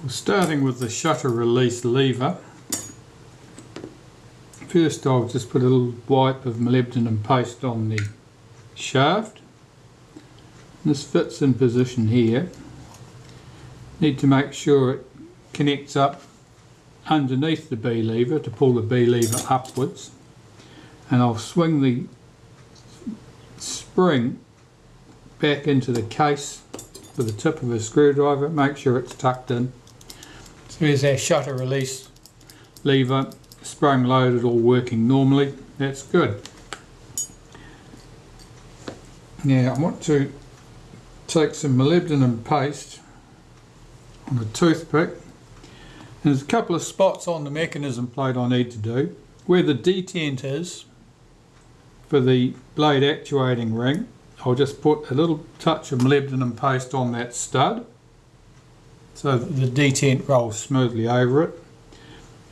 Starting with the shutter release lever, first I'll just put a little wipe of molybdenum paste on the shaft. This fits in position here. Need to make sure it connects up underneath the B lever to pull the B lever upwards, and I'll swing the spring back into the case with the tip of a screwdriver, make sure it's tucked in. So here's our shutter release lever, spring loaded, all working normally. That's good. Now I want to take some molybdenum paste on a toothpick. And there's a couple of spots on the mechanism plate I need to do. Where the detent is for the blade actuating ring, I'll just put a little touch of molybdenum paste on that stud so that the detent rolls smoothly over it.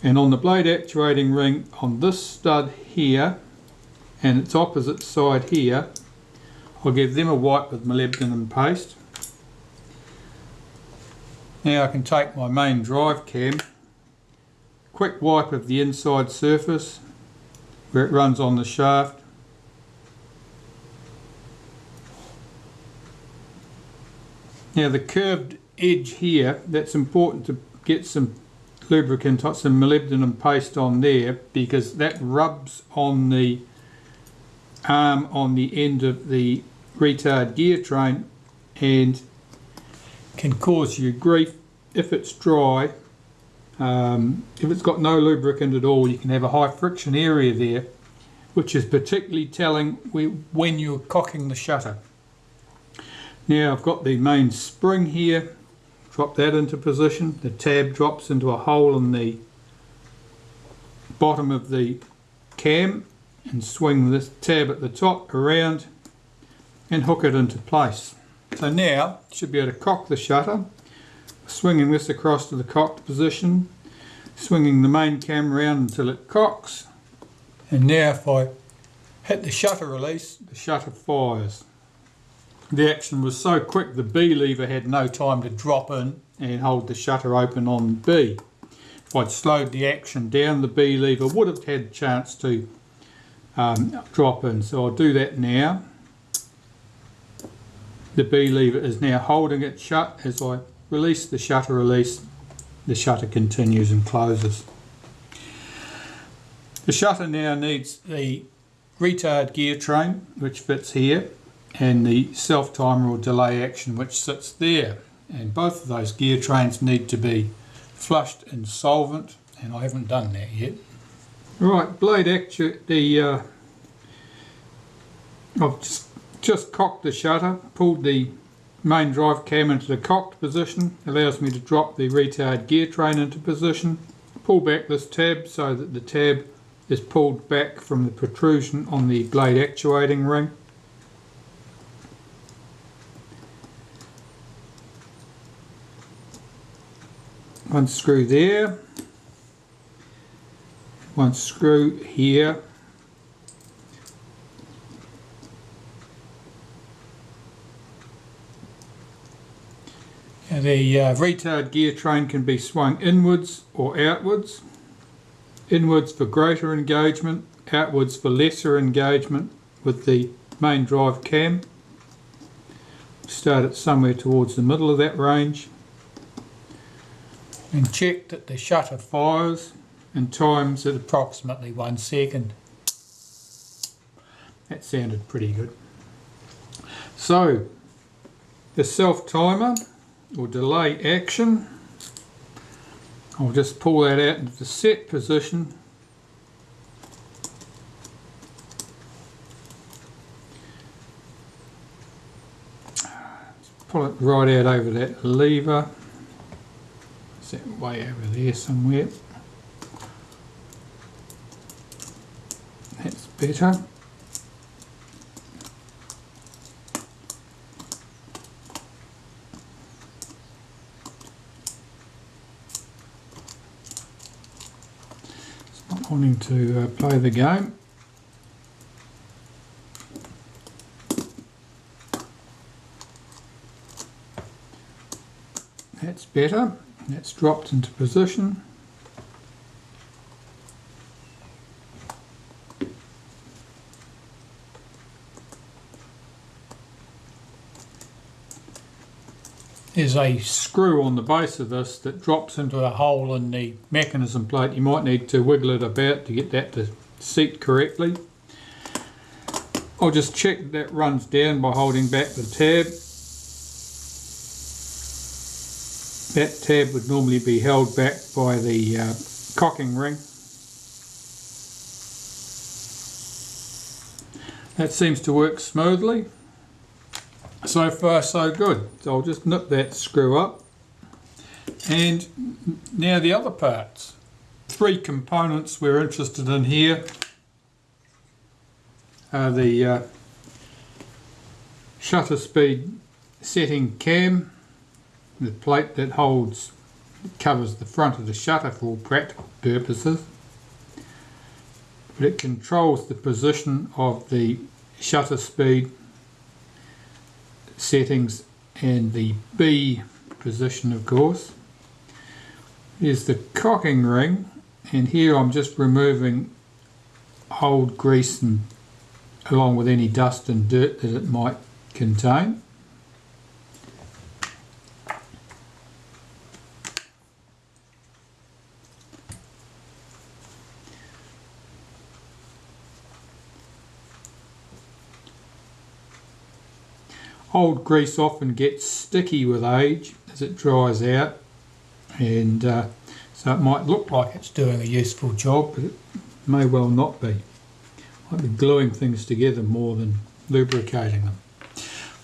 And on the blade actuating ring on this stud here and its opposite side here, I'll give them a wipe with molybdenum paste. Now I can take my main drive cam, quick wipe of the inside surface where it runs on the shaft. Now the curved edge here, that's important to get some lubricant, some molybdenum paste on there, because that rubs on the arm on the end of the retard gear train and can cause you grief if it's dry. If it's got no lubricant at all, you can have a high friction area there, which is particularly telling when you're cocking the shutter. Now I've got the main spring here, drop that into position. The tab drops into a hole in the bottom of the cam, and swing this tab at the top around and hook it into place. So now you should be able to cock the shutter, swinging this across to the cocked position, swinging the main cam around until it cocks, and now if I hit the shutter release, the shutter fires. The action was so quick the B lever had no time to drop in and hold the shutter open on B. If I'd slowed the action down, the B lever would have had a chance to drop in. So I'll do that now. The B lever is now holding it shut. As I release, the shutter continues and closes. The shutter now needs the retard gear train, which fits here, and the self timer or delay action, which sits there. And both of those gear trains need to be flushed in solvent, and I haven't done that yet. Right, blade action. I've just cocked the shutter, pulled the main drive cam into the cocked position, allows me to drop the retard gear train into position, pull back this tab so that the tab is pulled back from the protrusion on the blade actuating ring. One screw there, one screw here, and the retard gear train can be swung inwards or outwards. Inwards for greater engagement, outwards for lesser engagement with the main drive cam. Start it somewhere towards the middle of that range. And check that the shutter fires and times at approximately 1 second. That sounded pretty good. So the self timer or delay action, I'll just pull that out into the set position. Pull it right out over that lever. That way over there somewhere. That's better. It's not wanting to play the game. That's better. That's dropped into position. There's a screw on the base of this that drops into a hole in the mechanism plate. You might need to wiggle it about to get that to seat correctly. I'll just check that runs down by holding back the tab. That tab would normally be held back by the cocking ring. That seems to work smoothly. So far so good. So I'll just nip that screw up. And now the other parts. 3 components we're interested in here are the shutter speed setting cam, the plate that covers the front of the shutter for all practical purposes. But it controls the position of the shutter speed settings and the B position, of course. Here's the cocking ring, and here I'm just removing old grease and along with any dust and dirt that it might contain. Old grease often gets sticky with age as it dries out, and so it might look like it's doing a useful job, but it may well not be. Might be gluing things together more than lubricating them.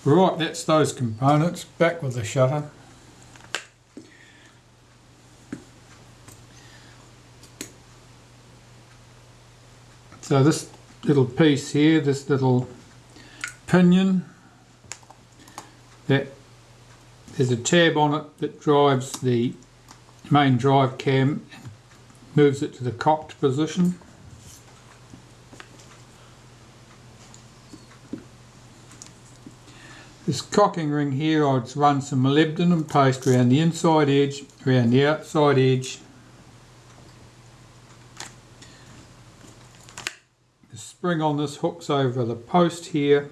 Right, that's those components. Back with the shutter. So this little piece here, this little pinion, there's a tab on it that drives the main drive cam and moves it to the cocked position. This cocking ring here, I'd run some molybdenum paste around the inside edge, around the outside edge. The spring on this hooks over the post here.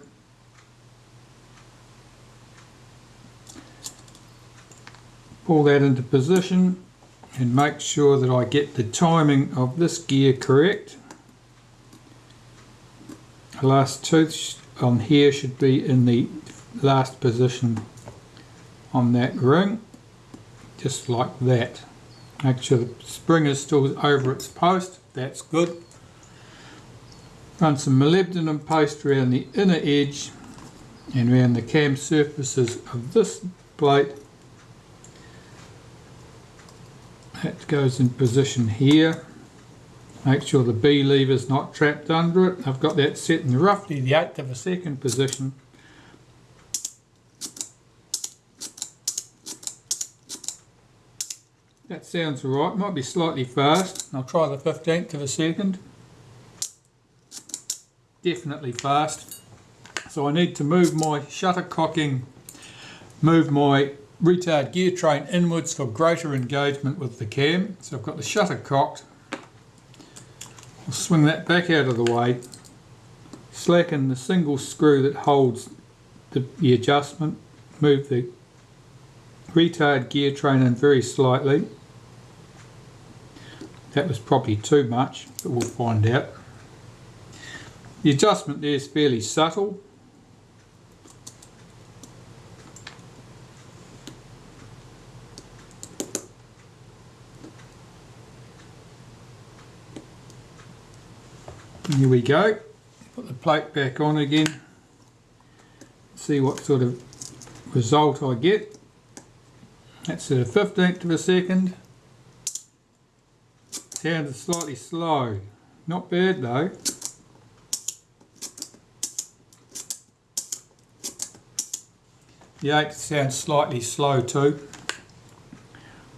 Pull that into position and make sure that I get the timing of this gear correct. The last tooth on here should be in the last position on that ring, just like that. Make sure the spring is still over its post, that's good. Run some molybdenum paste around the inner edge and around the cam surfaces of this plate. That goes in position here. Make sure the B lever is not trapped under it. I've got that set in roughly the 1/8 of a second position. That sounds alright, might be slightly fast. I'll try the 1/15 of a second. Definitely fast. So I need to move my shutter cocking, move my retard gear train inwards for greater engagement with the cam. So I've got the shutter cocked. I'll swing that back out of the way, slacken the single screw that holds the adjustment, move the retard gear train in very slightly. That was probably too much, but we'll find out. The adjustment there is fairly subtle. Here we go. Put the plate back on again. See what sort of result I get. That's at a 1/15 of a second. Sounded slightly slow. Not bad though. The 1/8 sounds slightly slow too.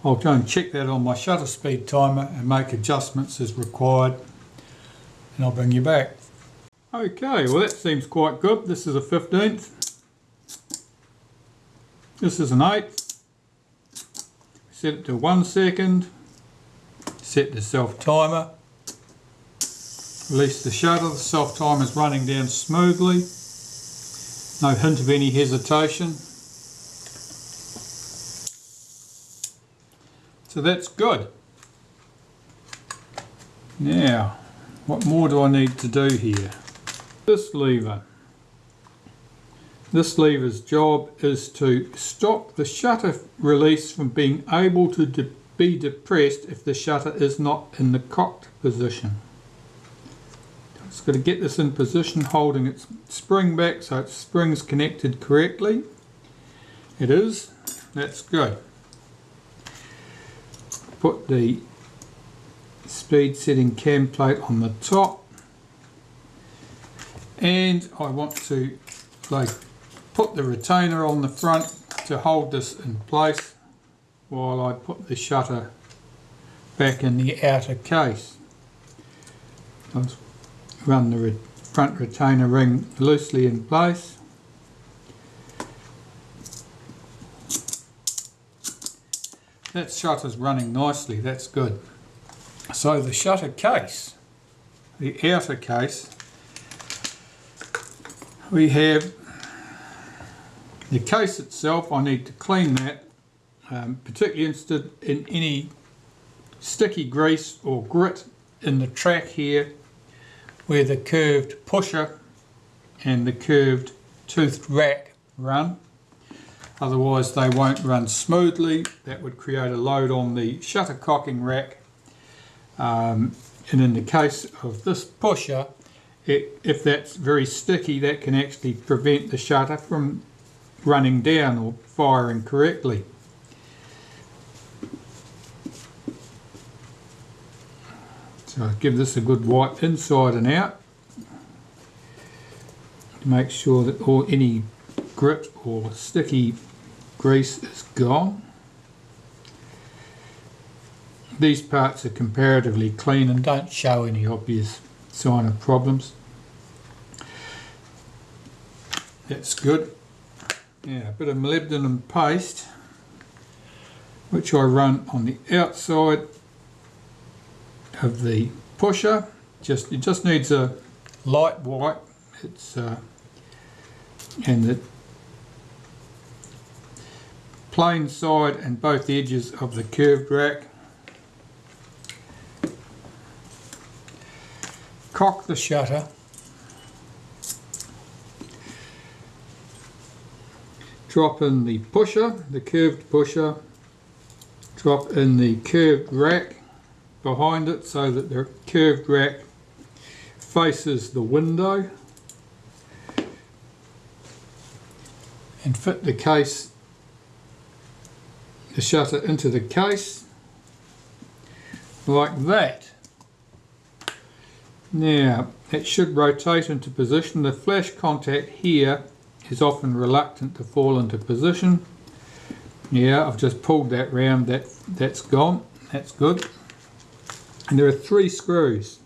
I'll go and check that on my shutter speed timer and make adjustments as required, and I'll bring you back. Okay, well that seems quite good. This is a 1/15. This is an 1/8. set it to 1 second, set the self timer, release the shutter, the self timer is running down smoothly, no hint of any hesitation. So that's good. Now, what more do I need to do here? This lever's job is to stop the shutter release from being able to be depressed if the shutter is not in the cocked position. It's got to get this in position, holding its spring back so its spring's connected correctly. It is. That's good. Put the speed setting cam plate on the top, and I want to put the retainer on the front to hold this in place while I put the shutter back in the outer case. I'll run the front retainer ring loosely in place. That shutter's running nicely, that's good. So the shutter case, the outer case, we have the case itself. I need to clean that, particularly interested in any sticky grease or grit in the track here where the curved pusher and the curved toothed rack run. Otherwise they won't run smoothly. That would create a load on the shutter cocking rack. And in the case of this pusher, if that's very sticky, that can actually prevent the shutter from running down or firing correctly. So give this a good wipe inside and out to make sure that any grit or sticky grease is gone. These parts are comparatively clean and don't show any obvious sign of problems. That's good. Yeah, a bit of molybdenum paste, which I run on the outside of the pusher. It just needs a light wipe. And the plain side and both edges of the curved rack. Cock the shutter. Drop in the pusher, the curved pusher. Drop in the curved rack behind it so that the curved rack faces the window. And fit the case, the shutter into the case like that. Now it should rotate into position. The flash contact here is often reluctant to fall into position. Yeah, I've just pulled that round, that's gone, that's good. And there are 3 screws.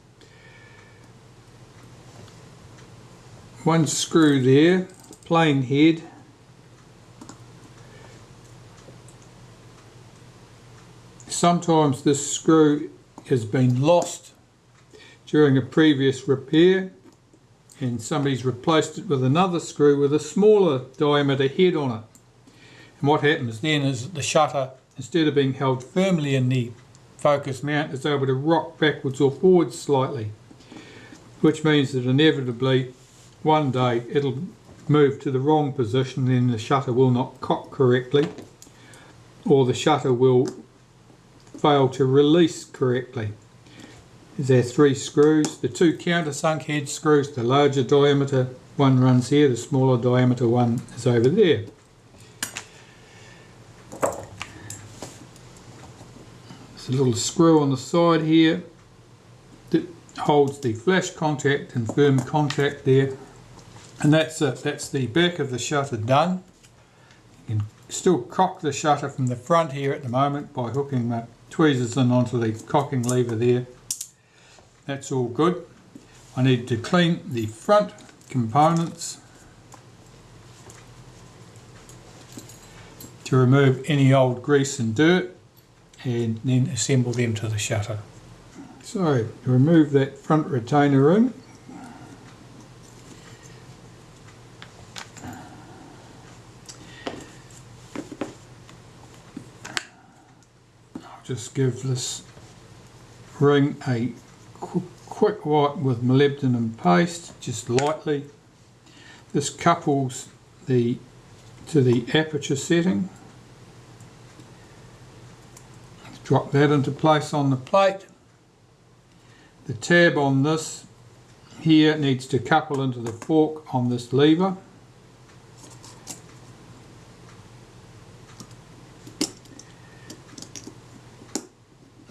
One screw there, plain head. Sometimes this screw has been lost during a previous repair and somebody's replaced it with another screw with a smaller diameter head on it. And what happens then is that the shutter, instead of being held firmly in the focus mount, is able to rock backwards or forwards slightly, which means that inevitably one day it'll move to the wrong position, then the shutter will not cock correctly, or the shutter will fail to release correctly. There are 3 screws. The 2 countersunk head screws, the larger diameter one runs here, the smaller diameter one is over there. There's a little screw on the side here that holds the flash contact and firm contact there, and that's it. That's the back of the shutter done. You can still cock the shutter from the front here at the moment by hooking the tweezers in onto the cocking lever there. That's all good. I need to clean the front components to remove any old grease and dirt. and then assemble them to the shutter. So, remove that front retainer ring. I'll just give this ring a quick wipe with molybdenum paste, just lightly. This couples to the aperture setting. Let's drop that into place on the plate. The tab on this here needs to couple into the fork on this lever.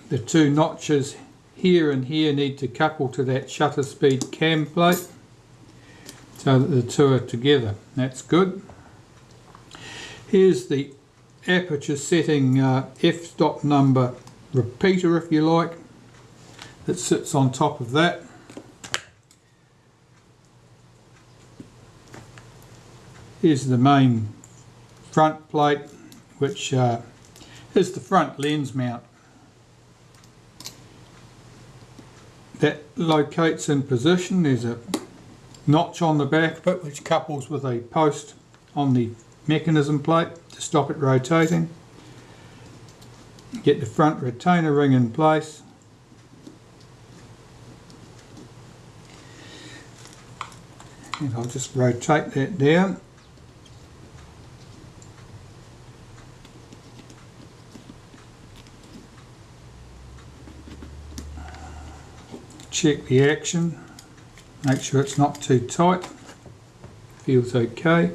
The two notches here and here need to couple to that shutter speed cam plate so that the two are together. That's good. Here's the aperture setting f-stop number repeater, if you like, that sits on top of that. Here's the main front plate, which is the front lens mount. That locates in position. There's a notch on the back of it which couples with a post on the mechanism plate to stop it rotating. Get the front retainer ring in place. And I'll just rotate that down. Check the action, make sure it's not too tight, feels okay.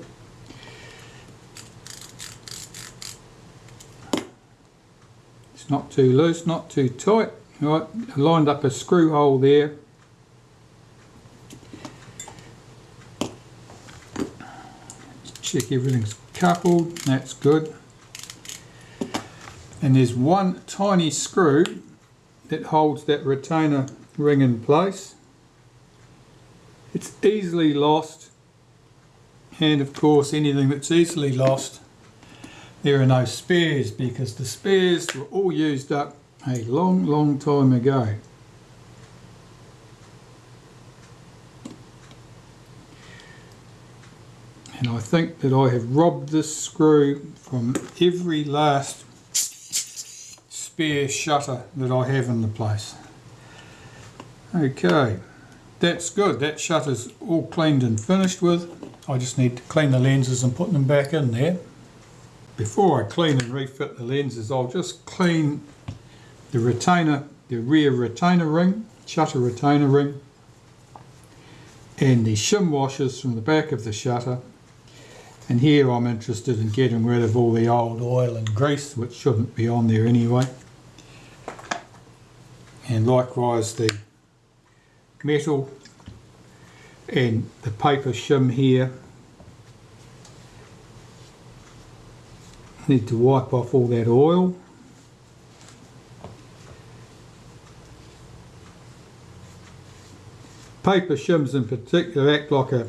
It's not too loose, not too tight. Right, I lined up a screw hole there. Check everything's coupled, that's good. And there's one tiny screw that holds that retainer ring in place. It's easily lost, and of course anything that's easily lost, there are no spares, because the spares were all used up a long time ago. And I think that I have robbed this screw from every last spare shutter that I have in the place. Okay, that's good. That shutter's all cleaned and finished with. I just need to clean the lenses and put them back in there. Before I clean and refit the lenses, I'll just clean the retainer, the rear retainer ring, shutter retainer ring, and the shim washers from the back of the shutter. And here I'm interested in getting rid of all the old oil and grease, which shouldn't be on there anyway. And likewise the metal and the paper shim here. Need to wipe off all that oil. Paper shims in particular act like a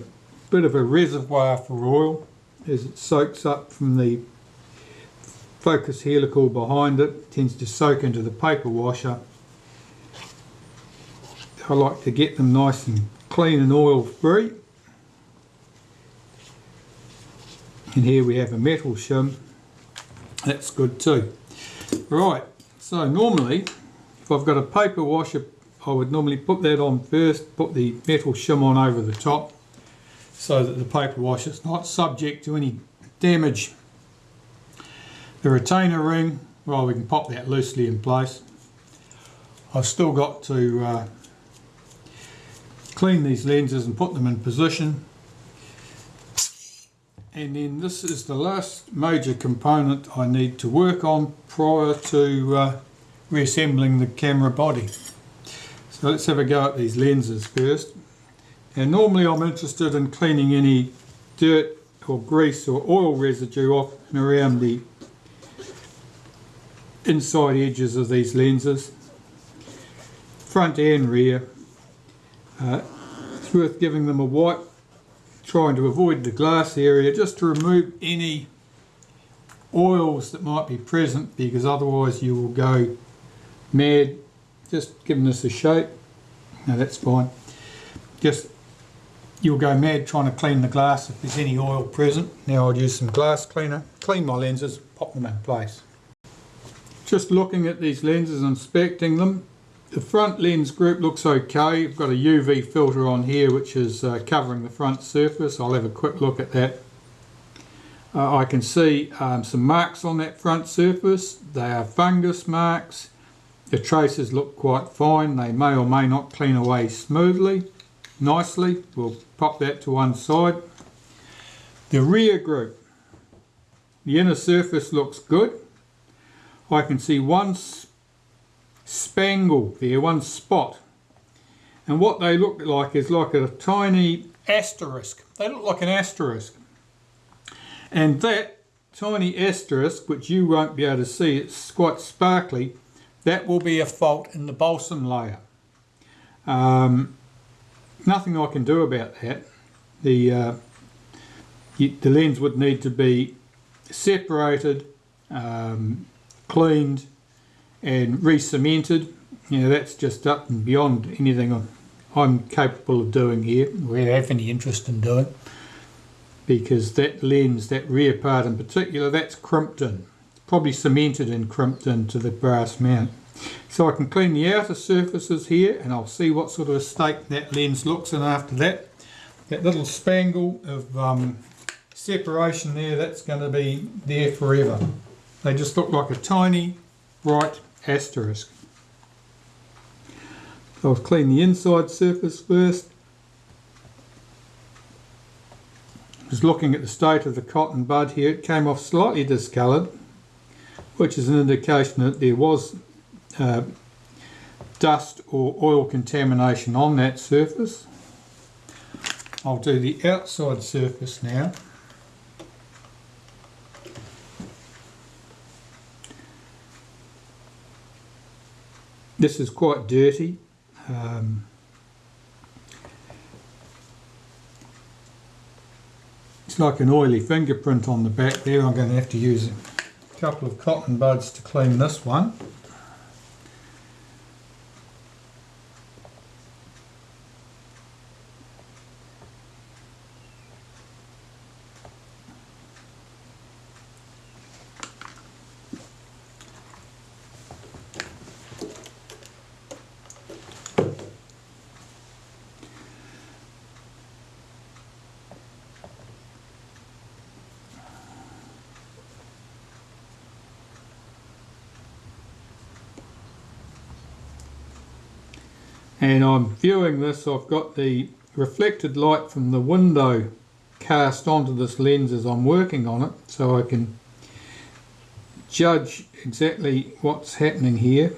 bit of a reservoir for oil, as it soaks up from the focus helical behind it. It tends to soak into the paper washer. I like to get them nice and clean and oil free. And here we have a metal shim. That's good too. Right, so normally if I've got a paper washer, I would normally put that on first, put the metal shim on over the top, so that the paper washer is not subject to any damage. The retainer ring, well, we can pop that loosely in place. I've still got to clean these lenses and put them in position. And then this is the last major component I need to work on prior to reassembling the camera body. So let's have a go at these lenses first. And normally I'm interested in cleaning any dirt or grease or oil residue off and around the inside edges of these lenses, front and rear. It's worth giving them a wipe, trying to avoid the glass area, just to remove any oils that might be present, because otherwise you will go mad. Just giving this a shake. No, that's fine. Just, you'll go mad trying to clean the glass if there's any oil present. Now I'll use some glass cleaner, clean my lenses, pop them in place. Just looking at these lenses, inspecting them. The front lens group looks okay. I've got a UV filter on here which is covering the front surface. I'll have a quick look at that. I can see some marks on that front surface. They are fungus marks. The traces look quite fine. They may or may not clean away smoothly, nicely. We'll pop that to one side. The rear group. The inner surface looks good. I can see one spangle there, one spot. And what they look like is like a tiny asterisk. They look like an asterisk. And that tiny asterisk, which you won't be able to see, it's quite sparkly, that will be a fault in the balsam layer. Nothing I can do about that. The lens would need to be separated, cleaned and re-cemented. You know, that's just up and beyond anything I'm capable of doing here, or have any interest in doing, because that lens, that rear part in particular, that's crimped in, probably cemented and crimped into the brass mount. So I can clean the outer surfaces here and I'll see what sort of a state that lens looks in after that. That little spangle of separation there, that's going to be there forever. They just look like a tiny bright asterisk. So I'll clean the inside surface first. Just looking at the state of the cotton bud here, it came off slightly discoloured, which is an indication that there was dust or oil contamination on that surface. I'll do the outside surface now. This is quite dirty. It's like an oily fingerprint on the back there. I'm going to have to use a couple of cotton buds to clean this one. And I'm viewing this, I've got the reflected light from the window cast onto this lens as I'm working on it, so I can judge exactly what's happening here.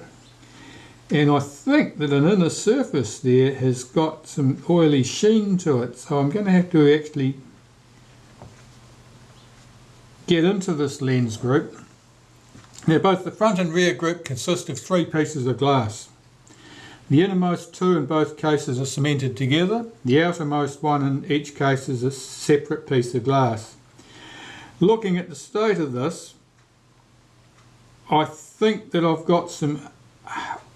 And I think that an inner surface there has got some oily sheen to it, so I'm going to have to actually get into this lens group. Now both the front and rear group consist of 3 pieces of glass. The innermost 2 in both cases are cemented together. The outermost one in each case is a separate piece of glass. Looking at the state of this, I think that I've got some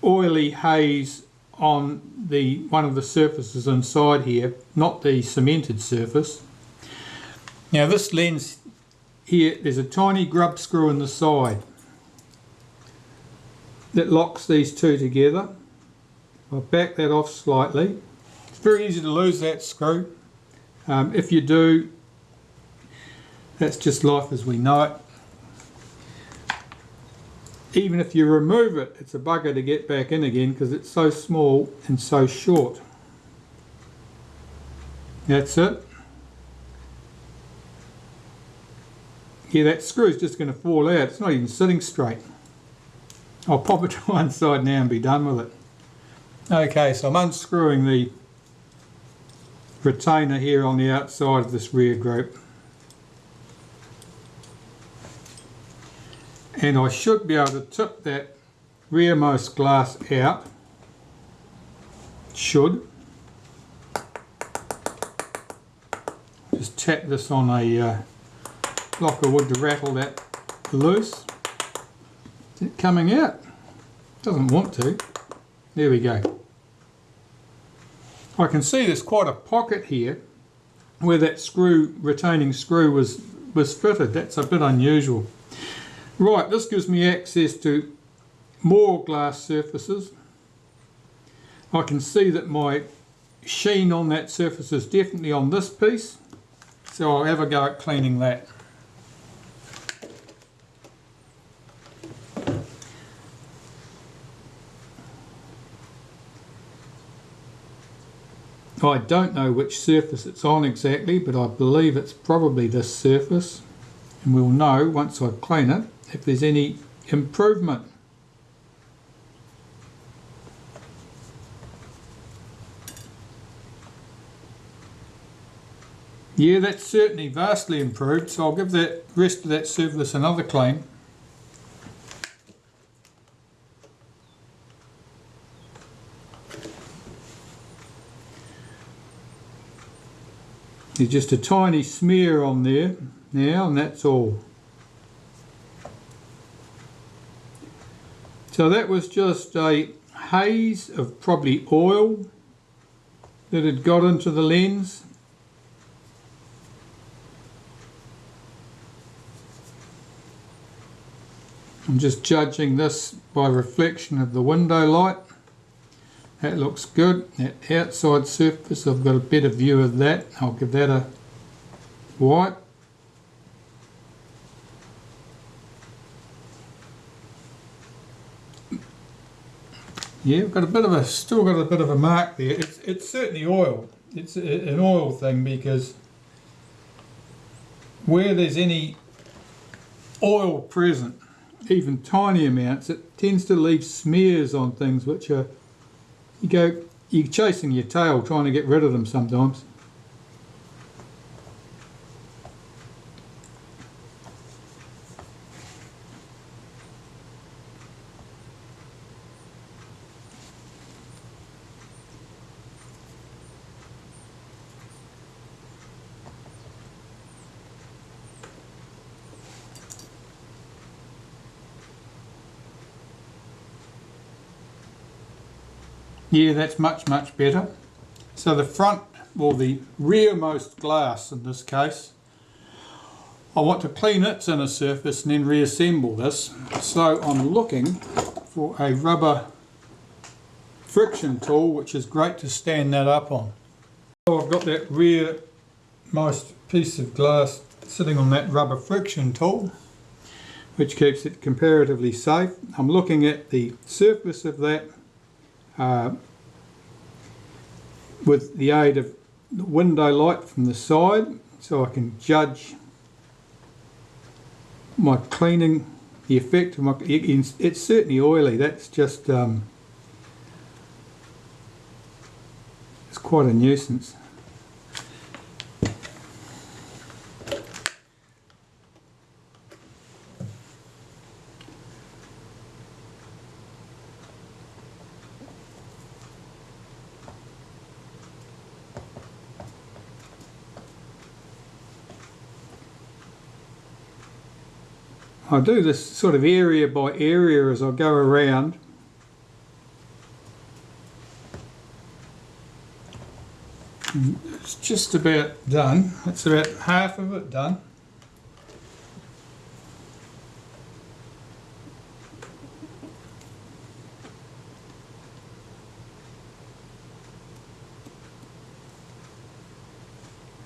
oily haze on one of the surfaces inside here, not the cemented surface. Now this lens here, there's a tiny grub screw in the side that locks these two together. I'll back that off slightly. It's very easy to lose that screw. If you do, that's just life as we know it. Even if you remove it, it's a bugger to get back in again because it's so small and so short. That's it. Yeah, that screw's just going to fall out. It's not even sitting straight. I'll pop it to one side now and be done with it. Okay, so I'm unscrewing the retainer here on the outside of this rear group. And I should be able to tip that rearmost glass out. Should. Just tap this on a block of wood to rattle that loose. Is it coming out? Doesn't want to. There we go. I can see there's quite a pocket here where that screw, retaining screw was fitted. That's a bit unusual. Right, this gives me access to more glass surfaces. I can see that my sheen on that surface is definitely on this piece, so I'll have a go at cleaning that. I don't know which surface it's on exactly, but I believe it's probably this surface, and we'll know once I clean it if there's any improvement. Yeah, that's certainly vastly improved, so I'll give the rest of that surface another clean. There's just a tiny smear on there now, and that's all. So that was just a haze of probably oil that had got into the lens. I'm just judging this by reflection of the window light. That looks good. That outside surface, I've got a better view of that. I'll give that a wipe. Yeah, I've got a bit of a, still got a bit of a mark there. It's certainly oil. It's an oil thing, because where there's any oil present, even tiny amounts, it tends to leave smears on things which are, you're chasing your tail trying to get rid of them sometimes. Yeah, that's much better. So the front, or the rearmost glass in this case, I want to clean its inner surface and then reassemble this. So I'm looking for a rubber friction tool, which is great to stand that up on. So I've got that rearmost piece of glass sitting on that rubber friction tool, which keeps it comparatively safe. I'm looking at the surface of that with the aid of the window light from the side, so I can judge my cleaning, the effect of my, it's certainly oily. That's just it's quite a nuisance. I do this sort of area by area as I go around. And it's just about done. It's about half of it done.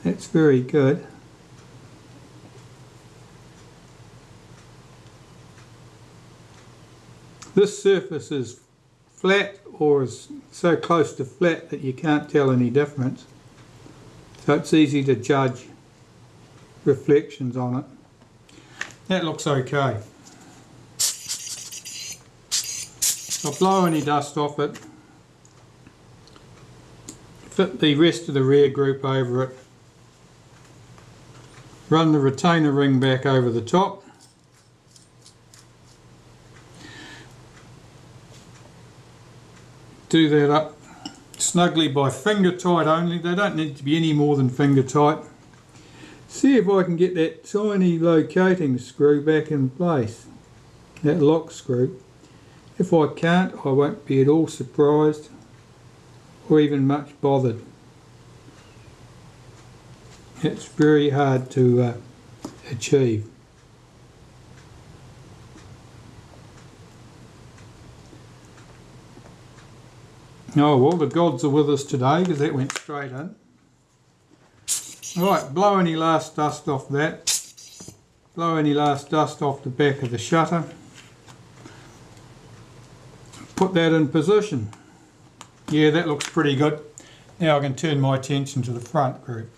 That's very good. This surface is flat, or is so close to flat that you can't tell any difference. So it's easy to judge reflections on it. That looks okay. I'll blow any dust off it. Fit the rest of the rear group over it. Run the retainer ring back over the top. Do that up snugly by finger tight only. They don't need to be any more than finger tight. See if I can get that tiny locating screw back in place, that lock screw. If I can't, I won't be at all surprised or even much bothered. It's very hard to achieve. Oh well, the gods are with us today because that went straight in. Right, blow any last dust off that. Blow any last dust off the back of the shutter. Put that in position. Yeah, that looks pretty good. Now I can turn my attention to the front group.